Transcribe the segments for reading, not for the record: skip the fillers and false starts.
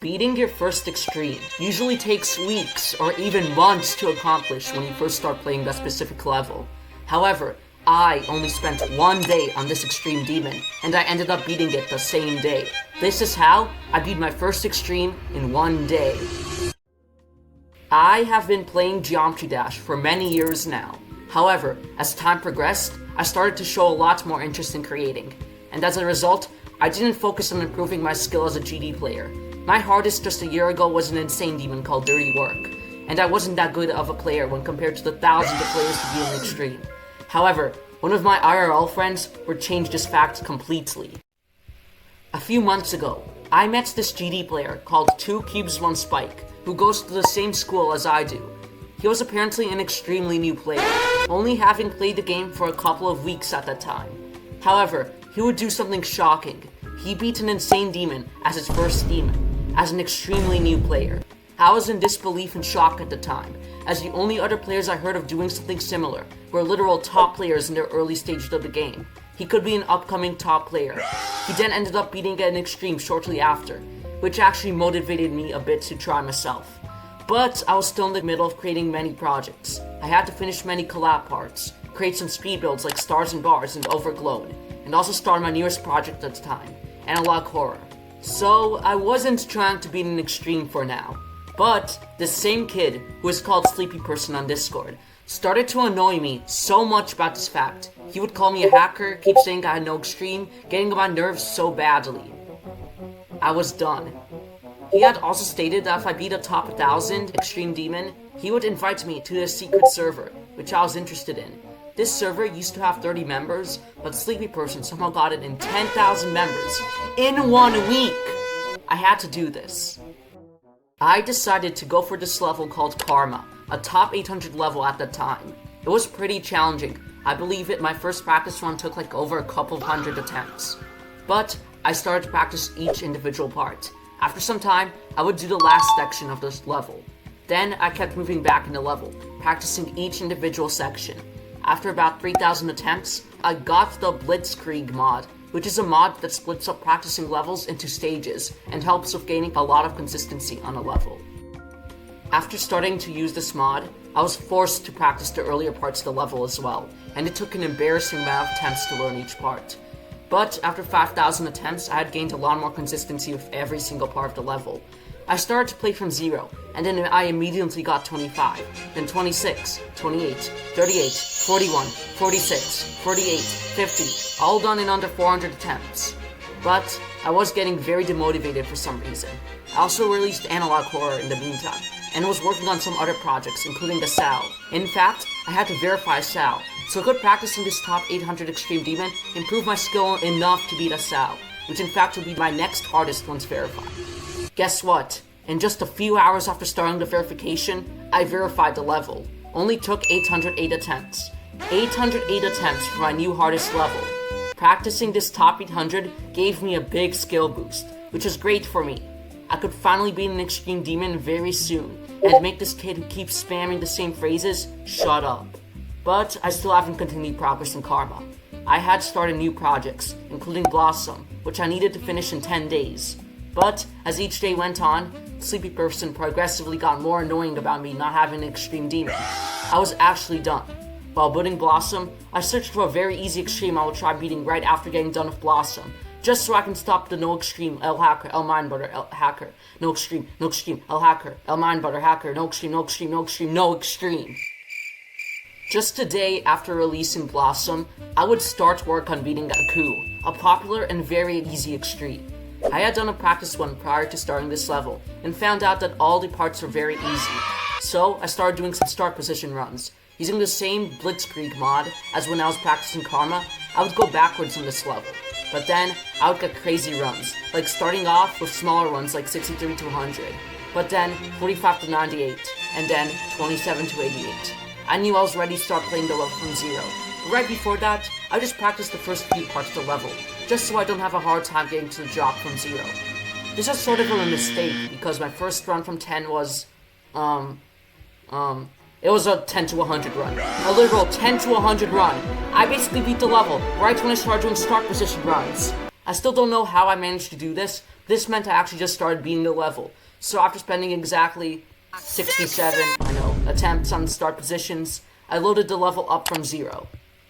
Beating your first extreme usually takes weeks or even months to accomplish when you first start playing that specific level. However, I only spent one day on this extreme demon, and I ended up beating it the same day. This is how I beat my first extreme in one day. I have been playing Geometry Dash for many years now. However, as time progressed, I started to show a lot more interest in creating, and as a result, I didn't focus on improving my skill as a GD player. My hardest just a year ago was an insane demon called Dirty Work, and I wasn't that good of a player when compared to the thousands of players who beat an extreme. However, one of my IRL friends would change this fact completely. A few months ago, I met this GD player called 2 Cubes 1 Spike, who goes to the same school as I do. He was apparently an extremely new player, only having played the game for a couple of weeks at that time. However, he would do something shocking. He beat an insane demon as his first demon, as an extremely new player. I was in disbelief and shock at the time, as the only other players I heard of doing something similar were literal top players in their early stages of the game. He could be an upcoming top player. He then ended up beating an extreme shortly after, which actually motivated me a bit to try myself. But I was still in the middle of creating many projects. I had to finish many collab parts, create some speed builds like Stars and Bars and Overglown, and also start my newest project at the time, Analog Horror. So I wasn't trying to beat an extreme for now. But this same kid, who is called Sleepy Person on Discord, started to annoy me so much about this fact. He would call me a hacker, keep saying I had no extreme, getting on my nerves so badly. I was done. He had also stated that if I beat a top 1000 extreme demon, he would invite me to his secret server, which I was interested in. This server used to have 30 members, but Sleepy Person somehow got it in 10,000 members in 1 week. I had to do this. I decided to go for this level called Karma, a top 800 level at the time. It was pretty challenging. I believe my first practice run took like over a couple of hundred attempts. But I started to practice each individual part. After some time, I would do the last section of this level. Then I kept moving back in the level, practicing each individual section. After about 3,000 attempts, I got the Blitzkrieg mod, which is a mod that splits up practicing levels into stages and helps with gaining a lot of consistency on a level. After starting to use this mod, I was forced to practice the earlier parts of the level as well, and it took an embarrassing amount of attempts to learn each part. But after 5,000 attempts, I had gained a lot more consistency with every single part of the level. I started to play from 0, and then I immediately got 25, then 26, 28, 38, 41, 46, 48, 50, all done in under 400 attempts. But I was getting very demotivated for some reason. I also released Analog Horror in the meantime, and was working on some other projects, including the SAL. In fact, I had to verify SAL, so I could practice in this top 800 extreme demon, improve my skill enough to beat a SAL, which in fact will be my next hardest once verified. Guess what? In just a few hours after starting the verification, I verified the level. Only took 808 attempts. 808 attempts for my new hardest level. Practicing this top 800 gave me a big skill boost, which was great for me. I could finally beat an extreme demon very soon, and make this kid who keeps spamming the same phrases shut up. But I still haven't continued progress in Karma. I had started new projects, including Blossom, which I needed to finish in 10 days. But as each day went on, Sleepy Person progressively got more annoying about me not having an extreme demon. I was actually done. While building Blossom, I searched for a very easy extreme I will try beating right after getting done with Blossom, just so I can stop the no extreme, L hacker, L mind butter, L hacker, no extreme, L hacker, L mind butter, hacker, no extreme, no extreme, no extreme, no extreme. Just a day after releasing Blossom, I would start work on beating Aku, a popular and very easy extreme. I had done a practice one prior to starting this level, and found out that all the parts were very easy. So I started doing some start position runs. Using the same Blitzkrieg mod as when I was practicing Karma, I would go backwards on this level. But then, I would get crazy runs, like starting off with smaller ones like 63 to 100, but then 45 to 98, and then 27 to 88. I knew I was ready to start playing the level from 0. But right before that, I just practiced the first few parts of the level, just so I don't have a hard time getting to the drop from 0. This was sort of a mistake, because my first run from 10 was, it was a 10 to 100 run. A literal 10 to 100 run. I basically beat the level right when I started doing start position runs. I still don't know how I managed to do this, This meant I actually just started beating the level. So after spending exactly 67, attempts on start positions, I loaded the level up from 0.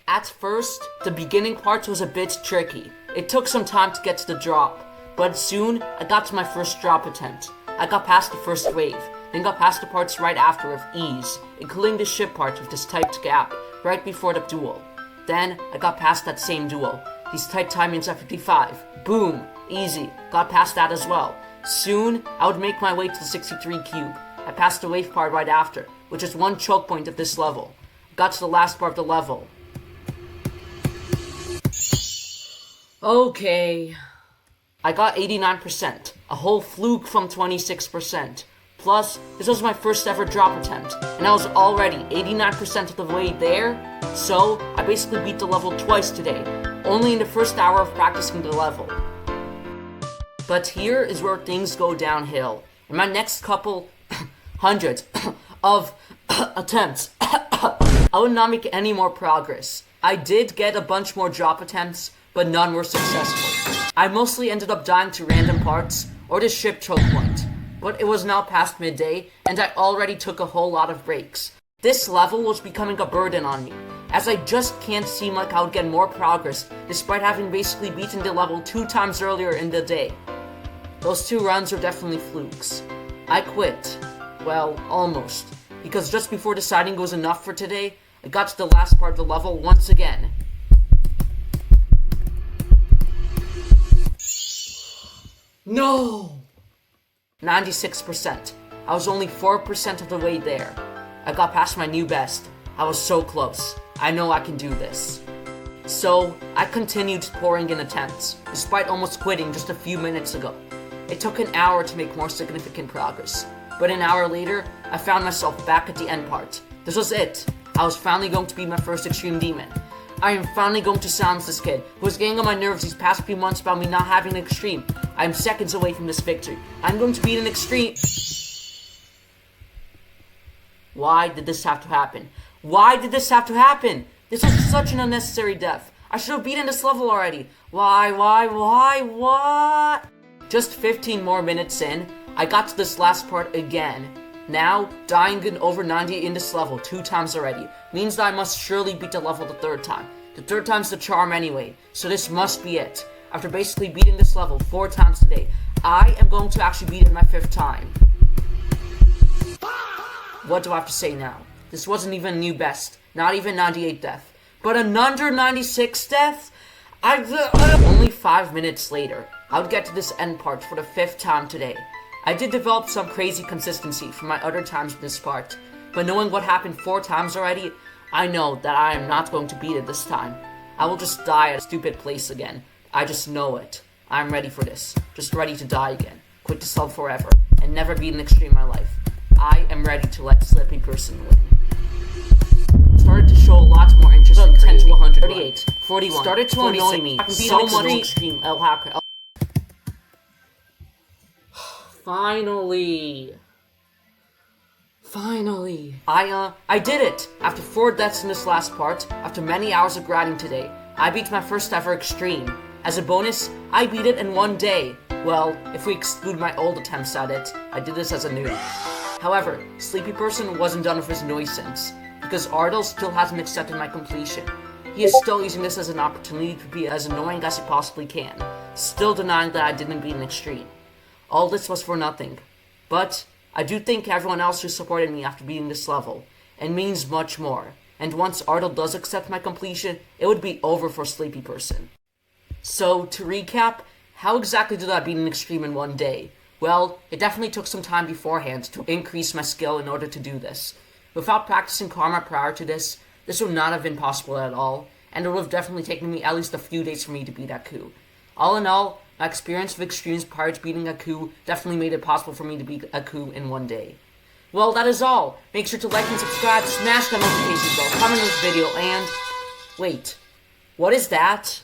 At first, the beginning part was a bit tricky. It took some time to get to the drop, but soon I got to my first drop attempt. I got past the first wave, then got past the parts right after with ease, including the ship part with this typed gap right before the duel. Then I got past that same duel. These tight timings at 55. Boom! Easy. Got past that as well. Soon, I would make my way to the 63 cube. I passed the wave part right after, which is one choke point of this level. Got to the last part of the level. Okay. I got 89%, a whole fluke from 26%. Plus, this was my first ever drop attempt, and I was already 89% of the way there, so I basically beat the level twice today, only in the first hour of practicing the level. But here is where things go downhill. In my next couple hundreds of attempts, I would not make any more progress. I did get a bunch more drop attempts, but none were successful. I mostly ended up dying to random parts or the ship choke point, but it was now past midday and I already took a whole lot of breaks. This level was becoming a burden on me, as I just can't seem like I would get more progress despite having basically beaten the level 2 times earlier in the day. Those 2 runs are definitely flukes. I quit. Well, almost. Because just before deciding it was enough for today, I got to the last part of the level once again. No! 96%. I was only 4% of the way there. I got past my new best. I was so close. I know I can do this. So, I continued pouring in attempts, despite almost quitting just a few minutes ago. It took an hour to make more significant progress, but an hour later, I found myself back at the end part. This was it. I was finally going to be my first extreme demon. I am finally going to silence this kid, who was getting on my nerves these past few months about me not having an extreme. I am seconds away from this victory. I'm going to beat an extreme. Why did this have to happen? Why did this have to happen? This was such an unnecessary death. I should have beaten this level already. Why? Just 15 more minutes in, I got to this last part again. Now, dying in over 90 in this level 2 times already means that I must surely beat the level the 3rd time. The 3rd time's the charm anyway, so this must be it. After basically beating this level 4 times today, I am going to actually beat it my 5th time. What do I have to say now? This wasn't even a new best, not even 98 death, but another 96 death? Only 5 minutes later, I would get to this end part for the 5th time today. I did develop some crazy consistency from my other times with this part, but knowing what happened 4 times already, I know that I am not going to beat it this time. I will just die at a stupid place again. I just know it. I'm ready for this. Just ready to die again. Quit this level forever, and never beat an extreme in my life. I am ready to let Slippy Person win. Started to show a lot more interest in 10 to 100. 38, 41. Started to annoy me so much. Extreme El Hacker. Finally. I did it! After 4 deaths in this last part, after many hours of grinding today, I beat my first ever extreme. As a bonus, I beat it in 1 day. Well, if we exclude my old attempts at it, I did this as a noob. However, Sleepy Person wasn't done with his nuisance, because Ardell still hasn't accepted my completion. He is still using this as an opportunity to be as annoying as he possibly can, still denying that I didn't beat an extreme. All this was for nothing. But I do thank everyone else who supported me after beating this level. It means much more. And once Ardell does accept my completion, it would be over for Sleepy Person. So, to recap, how exactly did I beat an extreme in 1 day? Well, it definitely took some time beforehand to increase my skill in order to do this. Without practicing Karma prior to this would not have been possible at all, and it would have definitely taken me at least a few days for me to beat Aku. All in all, my experience with extremes prior to beating Aku definitely made it possible for me to beat Aku in 1 day. Well, that is all. Make sure to like and subscribe, smash that notification bell, comment on this video, and... Wait, what is that?